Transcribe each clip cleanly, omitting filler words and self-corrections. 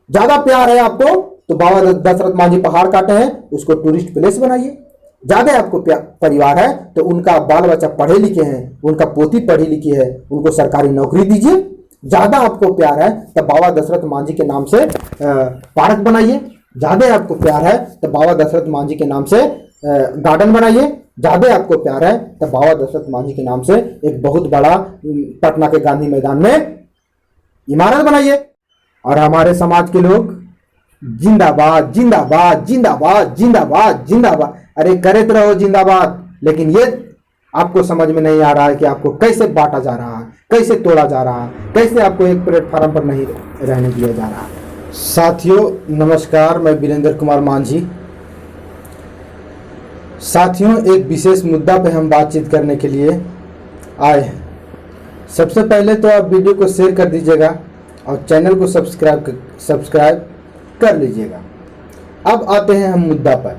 ज्यादा प्यार है आपको तो बाबा दशरथ मांझी पहाड़ काटे हैं उसको टूरिस्ट प्लेस बनाइए। ज्यादा आपको परिवार है तो उनका बाल बच्चा पढ़े लिखे हैं, उनका पोती पढ़ी लिखी है, उनको सरकारी नौकरी दीजिए। ज्यादा आपको प्यार है तो बाबा दशरथ मांझी के नाम से पार्क बनाइए। ज्यादा आपको प्यार है तो बाबा दशरथ मांझी के नाम से गार्डन बनाइए। ज्यादा आपको प्यार है तो बाबा दशरथ मांझी के नाम से एक बहुत बड़ा पटना के गांधी मैदान में इमारत बनाइए। और हमारे समाज के लोग जिंदाबाद जिंदाबाद जिंदाबाद जिंदाबाद जिंदाबाद, अरे करे तो रहो जिंदाबाद, लेकिन ये आपको समझ में नहीं आ रहा है कि आपको कैसे बांटा जा रहा है, कैसे तोड़ा जा रहा है, कैसे आपको एक प्लेटफॉर्म पर नहीं रहने दिया जा रहा है। साथियों नमस्कार, मैं वीरेंद्र कुमार मांझी। साथियों एक विशेष मुद्दा पे हम बातचीत करने के लिए आए हैं। सबसे पहले तो आप वीडियो को शेयर कर दीजिएगा और चैनल को सब्सक्राइब कर लीजिएगा। अब आते हैं हम मुद्दा पर।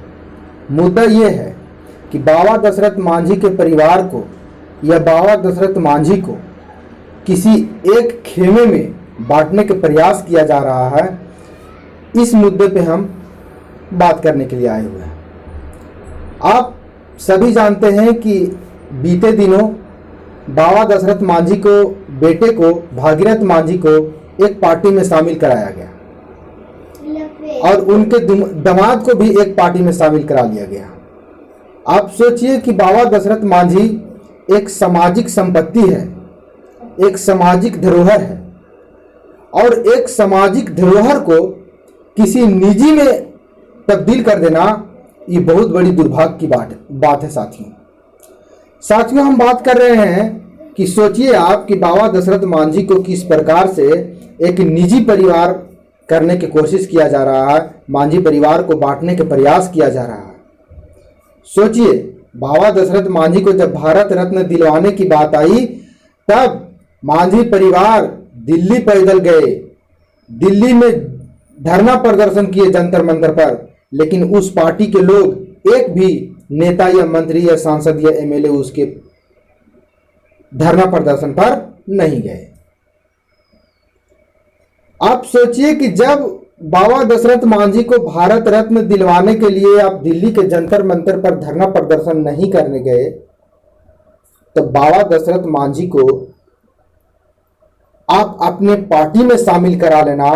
मुद्दा ये है कि बाबा दशरथ मांझी के परिवार को या बाबा दशरथ मांझी को किसी एक खेमे में बांटने के प्रयास किया जा रहा है। इस मुद्दे पे हम बात करने के लिए आए हुए हैं। आप सभी जानते हैं कि बीते दिनों बाबा दशरथ मांझी को बेटे को भागीरथ मांझी को एक पार्टी में शामिल कराया गया और उनके दामाद को भी एक पार्टी में शामिल करा लिया गया। आप सोचिए कि बाबा दशरथ मांझी एक सामाजिक संपत्ति है, एक सामाजिक धरोहर है, और एक सामाजिक धरोहर को किसी निजी में तब्दील कर देना ये बहुत बड़ी दुर्भाग्य की बात है। साथियों हम बात कर रहे हैं कि सोचिए आप कि बाबा दशरथ मांझी को किस प्रकार से एक निजी परिवार करने की कोशिश किया जा रहा है, मांझी परिवार को बांटने के प्रयास किया जा रहा है। सोचिए बाबा दशरथ मांझी को जब भारत रत्न दिलवाने की बात आई तब मांझी परिवार दिल्ली पैदल गए, दिल्ली में धरना प्रदर्शन किए जंतर मंतर पर, लेकिन उस पार्टी के लोग एक भी नेता या मंत्री या सांसद या एमएलए उसके धरना प्रदर्शन पर नहीं गए। आप सोचिए कि जब बाबा दशरथ मांझी को भारत रत्न दिलवाने के लिए आप दिल्ली के जंतर मंतर पर धरना प्रदर्शन नहीं करने गए तो बाबा दशरथ मांझी को आप अपने पार्टी में शामिल करा लेना,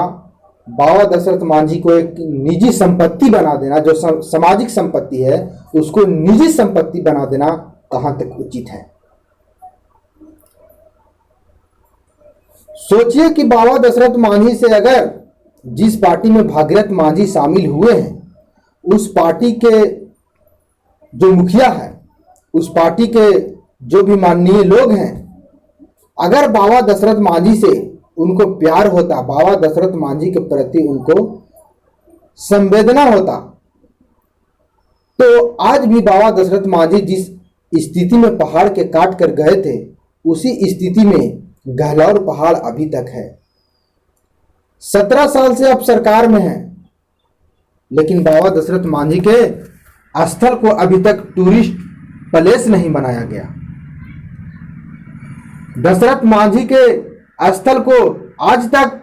बाबा दशरथ मांझी को एक निजी संपत्ति बना देना, जो सामाजिक संपत्ति है उसको निजी संपत्ति बना देना कहां तक उचित है। सोचिए कि बाबा दशरथ मांझी से अगर जिस पार्टी में भागीरथ मांझी शामिल हुए हैं उस पार्टी के जो मुखिया है, उस पार्टी के जो भी माननीय लोग हैं, अगर बाबा दशरथ मांझी से उनको प्यार होता, बाबा दशरथ मांझी के प्रति उनको संवेदना होता, तो आज भी बाबा दशरथ मांझी जिस स्थिति में पहाड़ के काट कर गए थे उसी स्थिति में गहलौर पहाड़ अभी तक है। 17 साल से अब सरकार में है, लेकिन बाबा दशरथ मांझी के स्थल को अभी तक टूरिस्ट प्लेस नहीं बनाया गया। दशरथ मांझी के स्थल को आज तक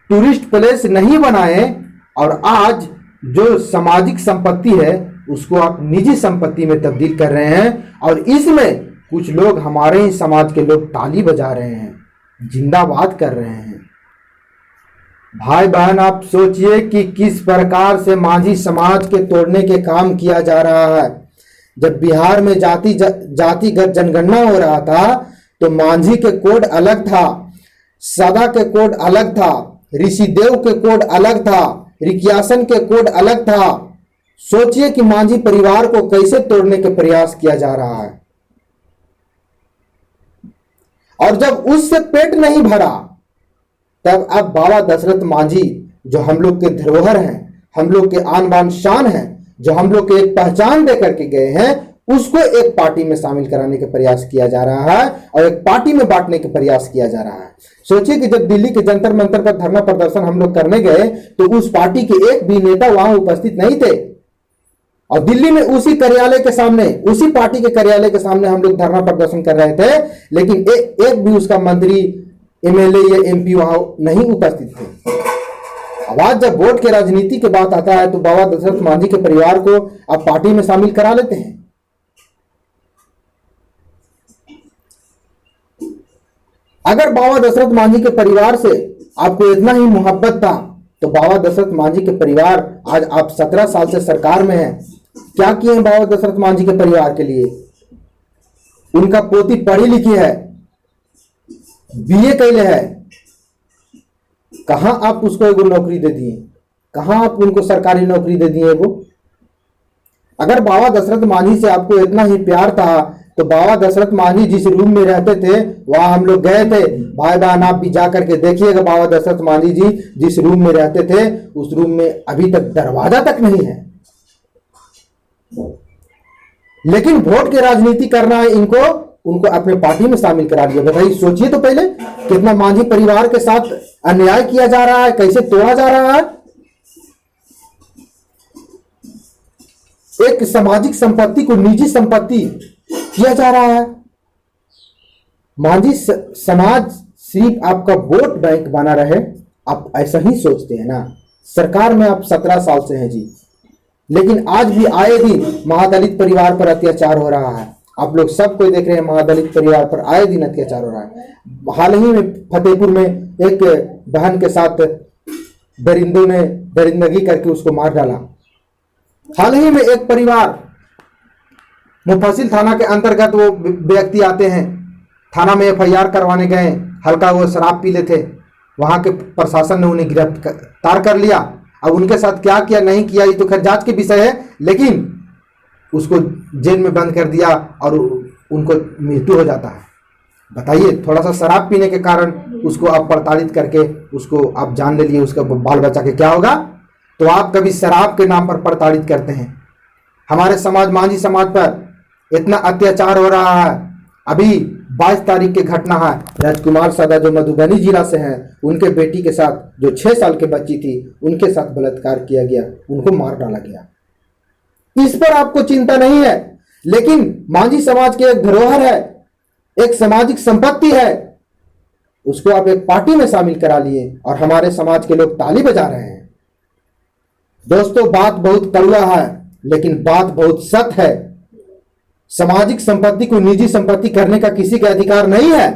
टूरिस्ट प्लेस नहीं बनाए और आज जो सामाजिक संपत्ति है उसको आप निजी संपत्ति में तब्दील कर रहे हैं। और इसमें कुछ लोग, हमारे ही समाज के लोग ताली बजा रहे हैं, जिंदाबाद कर रहे हैं। भाई बहन आप सोचिए कि किस प्रकार से मांझी समाज के तोड़ने के काम किया जा रहा है। जब बिहार में जातिगत जनगणना हो रहा था तो मांझी के कोड अलग था, सदा के कोड अलग था, ऋषिदेव के कोड अलग था, रिक्यासन के कोड अलग था। सोचिए कि मांझी परिवार को कैसे तोड़ने के प्रयास किया जा रहा है। और जब उससे पेट नहीं भरा तब अब बाबा दशरथ मांझी जो हम लोग के धरोहर हैं, हम लोग के आन बान शान हैं, जो हम लोग के एक पहचान दे करके गए हैं, उसको एक पार्टी में शामिल कराने का प्रयास किया जा रहा है और एक पार्टी में बांटने का प्रयास किया जा रहा है। सोचिए कि जब दिल्ली के जंतर मंतर पर धरना प्रदर्शन हम लोग करने गए तो उस पार्टी के एक भी नेता वहां उपस्थित नहीं थे और दिल्ली में उसी कार्यालय के सामने, उसी पार्टी के कार्यालय के सामने हम लोग धरना प्रदर्शन कर रहे थे, लेकिन एक भी उसका मंत्री, एमएलए या एमपी वहां नहीं उपस्थित थे। आवाज जब वोट के राजनीति की बात आता है तो बाबा दशरथ मांझी के परिवार को आप पार्टी में शामिल करा लेते हैं। अगर बाबा दशरथ मांझी के परिवार से आपको इतना ही मोहब्बत था तो बाबा दशरथ मांझी के परिवार, आज आप 17 साल से सरकार में हैं, क्या किए हैं बाबा दशरथ मांझी के परिवार के लिए? उनका पोती पढ़ी लिखी है, बीए कैले है, कहां आप उसको एगो नौकरी दे दिए? कहां आप उनको सरकारी नौकरी दे दिए एगो? अगर बाबा दशरथ मांझी से आपको इतना ही प्यार था तो बाबा दशरथ मांझी जिस रूम में रहते थे वहां हम लोग गए थे, भाई बहन आप भी जा करके देखिएगा, बाबा दशरथ मांझी जी जिस रूम में रहते थे उस रूम में अभी तक दरवाजा तक नहीं है। लेकिन वोट की राजनीति करना है इनको, उनको अपने पार्टी में शामिल करा दिया। बताइए, सोचिए तो पहले कितना मांझी परिवार के साथ अन्याय किया जा रहा है, कैसे तोड़ा जा रहा है। एक सामाजिक संपत्ति को निजी संपत्ति किया जा रहा है। मांझी समाज सिर्फ आपका वोट बैंक बना रहे, आप ऐसा ही सोचते हैं ना। सरकार में आप 17 साल से हैं जी, लेकिन आज भी आए दिन महादलित परिवार पर अत्याचार हो रहा है। आप लोग सब कोई देख रहे हैं, महादलित परिवार पर आए दिन अत्याचार हो रहा है। हाल ही में फतेहपुर में एक बहन के साथ दरिंदों ने दरिंदगी करके उसको मार डाला। हाल ही में एक परिवार, मुफस्सिल थाना के अंतर्गत वो व्यक्ति आते हैं, थाना में एफआईआर करवाने गए, हल्का वो शराब पी ले थे, वहां के प्रशासन ने उन्हें गिरफ्तार कर लिया। अब उनके साथ क्या किया नहीं किया ये तो खैर जांच के विषय है, लेकिन उसको जेल में बंद कर दिया और उनको मृत्यु हो जाता है। बताइए, थोड़ा सा शराब पीने के कारण उसको आप प्रताड़ित करके उसको आप जान ले लिए, उसका बाल बच्चा के क्या होगा? तो आप कभी शराब के नाम पर प्रताड़ित करते हैं। हमारे समाज, मांझी समाज पर इतना अत्याचार हो रहा है। अभी 22 तारीख की घटना है, राजकुमार सादा जो मधुबनी जिला से हैं, उनके बेटी के साथ जो 6 साल की बच्ची थी उनके साथ बलात्कार किया गया, उनको मार डाला गया। इस पर आपको चिंता नहीं है, लेकिन मांझी समाज की एक धरोहर है, एक सामाजिक संपत्ति है, उसको आप एक पार्टी में शामिल करा लिए और हमारे समाज के लोग ताली बजा रहे हैं। दोस्तों, बात बहुत कड़वा है लेकिन बात बहुत सत्य है। सामाजिक संपत्ति को निजी संपत्ति करने का किसी का अधिकार नहीं है।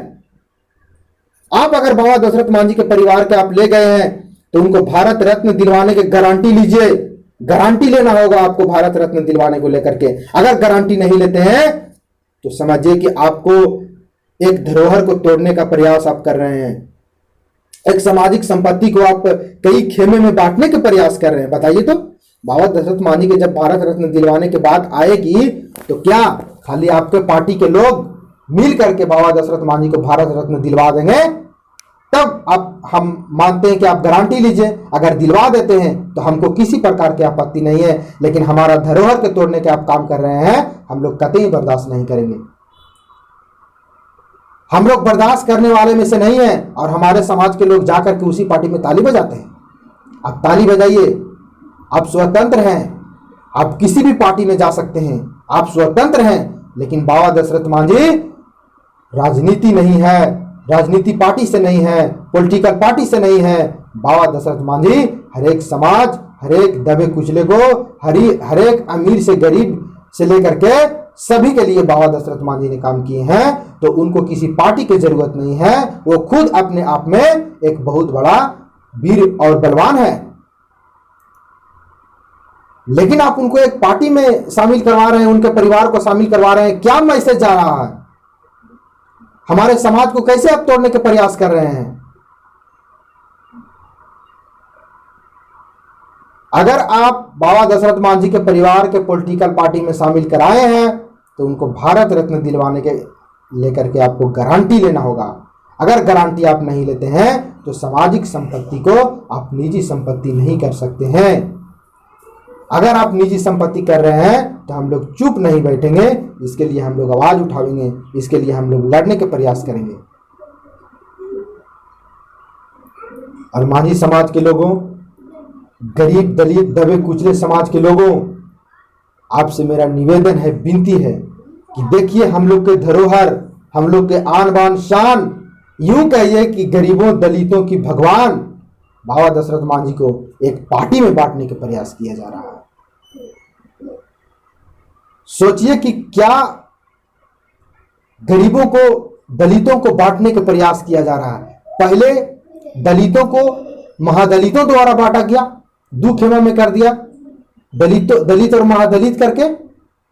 आप अगर बाबा दशरथ मांझी के परिवार के आप ले गए हैं तो उनको भारत रत्न दिलवाने की गारंटी लीजिए। गारंटी लेना होगा आपको भारत रत्न दिलवाने को लेकर के। अगर गारंटी नहीं लेते हैं तो समझिए कि आपको एक धरोहर को तोड़ने का प्रयास आप कर रहे हैं। एक सामाजिक संपत्ति को आप कई खेमे में बांटने के प्रयास कर रहे हैं। बताइए तो, बाबा दशरथ मांझी के जब भारत रत्न दिलवाने के बाद आएगी तो क्या खाली आपके पार्टी के लोग मिल करके बाबा दशरथ मांझी को भारत रत्न दिलवा देंगे? तब आप, हम मानते हैं कि आप गारंटी लीजिए। अगर दिलवा देते हैं तो हमको किसी प्रकार की आपत्ति नहीं है, लेकिन हमारा धरोहर के तोड़ने के आप काम कर रहे हैं, हम लोग कतई बर्दाश्त नहीं करेंगे। हम लोग बर्दाश्त करने वाले में से नहीं है। और हमारे समाज के लोग जाकर के उसी पार्टी में ताली बजाते हैं। आप ताली बजाइए, आप स्वतंत्र हैं, आप किसी भी पार्टी में जा सकते हैं, आप स्वतंत्र हैं। लेकिन बाबा दशरथ मांझी राजनीति नहीं है, राजनीति पार्टी से नहीं है, पॉलिटिकल पार्टी से नहीं है। बाबा दशरथ मांझी हर एक समाज, हर एक दबे कुचले को, हर एक अमीर से गरीब से लेकर के सभी के लिए बाबा दशरथ मांझी ने काम किए हैं। तो उनको किसी पार्टी की जरूरत नहीं है। वो खुद अपने आप में एक बहुत बड़ा वीर और बलवान है। लेकिन आप उनको एक पार्टी में शामिल करवा रहे हैं, उनके परिवार को शामिल करवा रहे हैं। क्या मैसेज जा रहा है? हमारे समाज को कैसे आप तोड़ने के प्रयास कर रहे हैं? अगर आप बाबा दशरथ मांझी के परिवार के पॉलिटिकल पार्टी में शामिल कराए हैं तो उनको भारत रत्न दिलवाने के लेकर के आपको गारंटी लेना होगा। अगर गारंटी आप नहीं लेते हैं तो सामाजिक संपत्ति को आप निजी संपत्ति नहीं कर सकते हैं। अगर आप निजी संपत्ति कर रहे हैं तो हम लोग चुप नहीं बैठेंगे, इसके लिए हम लोग आवाज उठाएंगे, इसके लिए हम लोग लड़ने के प्रयास करेंगे। और मांझी समाज के लोगों, गरीब दलित दबे कुचले समाज के लोगों, आपसे मेरा निवेदन है, विनती है कि देखिए हम लोग के धरोहर, हम लोग के आन बान शान, यूं कहिए कि गरीबों दलितों की भगवान बाबा दशरथ मांझी को एक पार्टी में बांटने का प्रयास किया जा रहा है। सोचिए कि क्या गरीबों को, दलितों को बांटने का प्रयास किया जा रहा है। पहले दलितों को महादलितों द्वारा बांटा गया, दो खेमों में कर दिया, दलित और महादलित करके।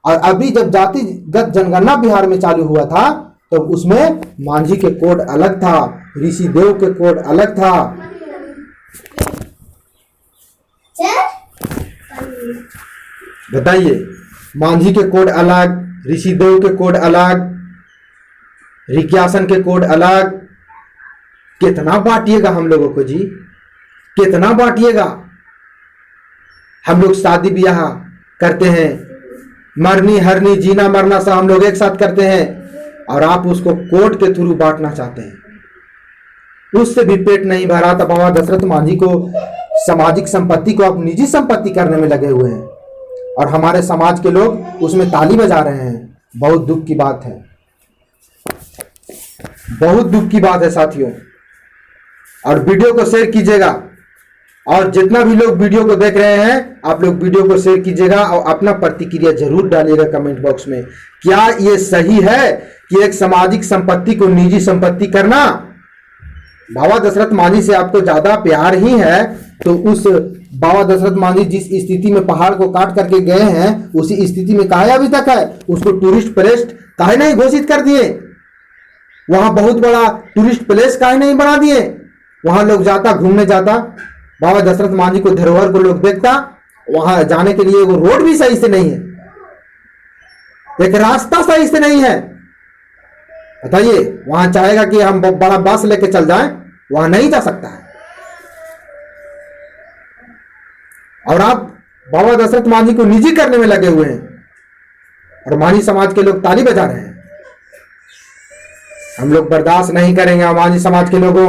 और अभी जब जातिगत जनगणना बिहार में चालू हुआ था तो उसमें मांझी के कोड अलग था, ऋषिदेव के कोड अलग था। बताइए, मांझी के कोड अलग, ऋषिदेव के कोड अलग, रिक्यासन के कोड अलग। कितना बांटिएगा हम लोगों को जी, कितना बांटिएगा। हम लोग शादी ब्याह करते हैं, मरनी हरनी जीना मरना सब हम लोग एक साथ करते हैं, और आप उसको कोर्ट के थ्रू बांटना चाहते हैं। उससे भी पेट नहीं भरा था। बाबा दशरथ मांझी को सामाजिक संपत्ति को आप निजी संपत्ति करने में लगे हुए हैं, और हमारे समाज के लोग उसमें ताली बजा रहे हैं। बहुत दुख की बात है, बहुत दुख की बात है साथियों। और वीडियो को शेयर कीजिएगा, और जितना भी लोग वीडियो को देख रहे हैं आप लोग वीडियो को शेयर कीजिएगा और अपना प्रतिक्रिया जरूर डालिएगा कमेंट बॉक्स में। क्या ये सही है कि एक सामाजिक संपत्ति को निजी संपत्ति करना? बाबा दशरथ मांझी से आपको ज्यादा प्यार ही है तो उस बाबा दशरथ मांझी जिस स्थिति में पहाड़ को काट करके गए हैं उसी स्थिति में काहे अभी तक है? उसको टूरिस्ट प्लेस काहे नहीं घोषित कर दिए? वहां बहुत बड़ा टूरिस्ट प्लेस काहे नहीं बना दिए? वहां लोग जाता, घूमने जाता, बाबा दशरथ मांझी को धरोहर को लोग देखता। वहां जाने के लिए वो रोड भी सही से नहीं है, एक रास्ता सही से नहीं है। बताइए, वहां चाहेगा कि हम बड़ा बस लेके चल जाएं, वहां नहीं जा सकता है। और आप बाबा दशरथ मांझी को निजी करने में लगे हुए हैं, और मांझी समाज के लोग ताली बजा रहे हैं। हम लोग बर्दाश्त नहीं करेंगे। मांझी समाज के लोगों,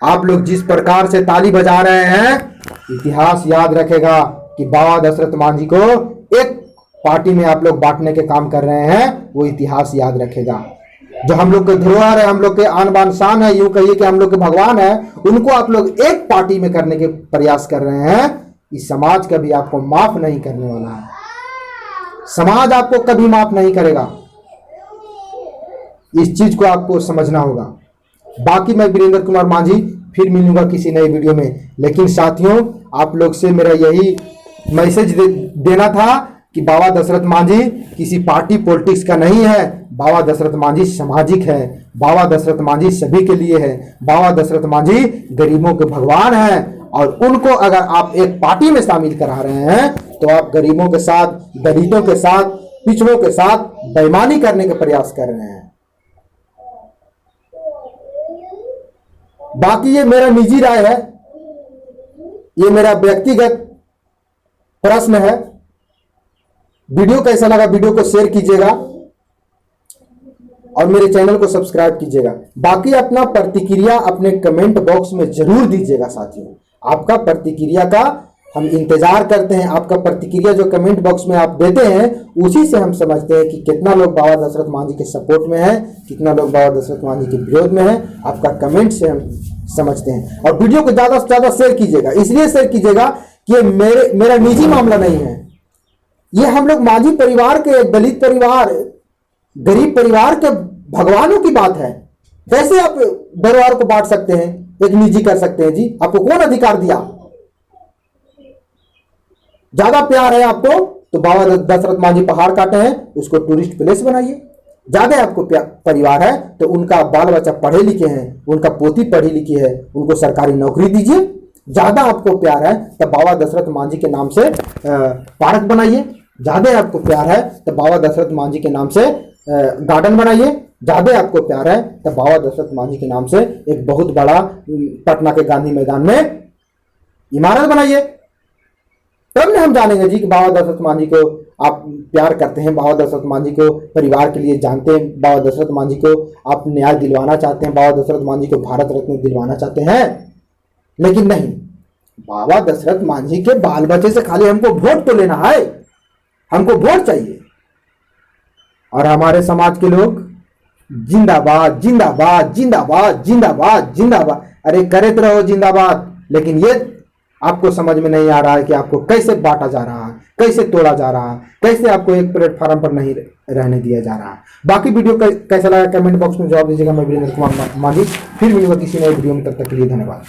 आप लोग जिस प्रकार से ताली बजा रहे हैं, इतिहास याद रखेगा कि बाबा दशरथ मांझी को एक पार्टी में आप लोग बांटने के काम कर रहे हैं। वो इतिहास याद रखेगा। जो हम लोग के धरोहर है, हम लोग के आन बान शान है, यूं कहिए कि हम लोग के भगवान है, उनको आप लोग एक पार्टी में करने के प्रयास कर रहे हैं। इस समाज कभी आपको माफ नहीं करने वाला है। समाज आपको कभी माफ नहीं करेगा। इस चीज को आपको समझना होगा। बाकी मैं वीरेंद्र कुमार मांझी फिर मिलूंगा किसी नए वीडियो में। लेकिन साथियों, आप लोग से मेरा यही मैसेज देना था कि बाबा दशरथ मांझी किसी पार्टी पॉलिटिक्स का नहीं है। बाबा दशरथ मांझी सामाजिक है। बाबा दशरथ मांझी सभी के लिए है। बाबा दशरथ मांझी गरीबों के भगवान हैं, और उनको अगर आप एक पार्टी में शामिल करा रहे हैं तो आप गरीबों के साथ, दलितों के साथ, पिछड़ों के साथ बेईमानी करने का प्रयास कर रहे हैं। बाकी ये मेरा निजी राय है, ये मेरा व्यक्तिगत प्रश्न है। वीडियो कैसा लगा वीडियो को शेयर कीजिएगा और मेरे चैनल को सब्सक्राइब कीजिएगा। बाकी अपना प्रतिक्रिया अपने कमेंट बॉक्स में जरूर दीजिएगा साथियों। आपका प्रतिक्रिया का हम इंतजार करते हैं। आपका प्रतिक्रिया जो कमेंट बॉक्स में आप देते हैं उसी से हम समझते हैं कि कितना लोग बाबा दशरथ मांझी के सपोर्ट में है, कितना लोग बाबा दशरथ मांझी के विरोध में है। आपका कमेंट से हम समझते हैं। और वीडियो को ज्यादा से ज्यादा शेयर कीजिएगा। इसलिए शेयर कीजिएगा कि ये मेरा निजी मामला नहीं है। ये हम लोग मांझी परिवार के, दलित परिवार, गरीब परिवार के भगवानों की बात है। कैसे आप दरबार को बांट सकते हैं, एक निजी कर सकते हैं? जी, आपको कौन अधिकार दिया? ज्यादा प्यार है आपको तो बाबा दशरथ मांझी पहाड़ काटे हैं, उसको टूरिस्ट प्लेस बनाइए। ज्यादा आपको परिवार है तो उनका बाल बच्चा पढ़े लिखे हैं, उनका पोती पढ़ी लिखी है, उनको सरकारी नौकरी दीजिए। ज्यादा आपको प्यार है तो बाबा दशरथ मांझी के नाम से पार्क बनाइए। ज्यादा आपको प्यार है तो बाबा दशरथ मांझी के नाम से गार्डन बनाइए। ज्यादा आपको प्यार है तो बाबा दशरथ मांझी के नाम से एक बहुत बड़ा पटना के गांधी मैदान में इमारत बनाइए। तब ना हम जानेंगे जी कि बाबा दशरथ मांझी को आप प्यार करते हैं, बाबा दशरथ मांझी को परिवार के लिए जानते हैं, बाबा दशरथ मांझी को आप न्याय दिलवाना चाहते हैं, बाबा दशरथ मांझी को भारत रत्न दिलवाना चाहते हैं। लेकिन नहीं, बाबा दशरथ मांझी के बाल बच्चे से खाली हमको वोट तो लेना है, हमको वोट चाहिए। और हमारे समाज के लोग जिंदाबाद जिंदाबाद जिंदाबाद जिंदाबाद जिंदाबाद। अरे करे तो रहो जिंदाबाद। लेकिन ये आपको समझ में नहीं आ रहा है कि आपको कैसे बांटा जा रहा है, कैसे तोड़ा जा रहा है, कैसे आपको एक प्लेटफॉर्म पर नहीं रहने दिया जा रहा है। बाकी वीडियो कैसा लगा कमेंट बॉक्स में जवाब दीजिएगा। मैं वीरेंद्र कुमार मांझी फिर मिलूंगा किसी नए वीडियो में, तब तक के लिए धन्यवाद।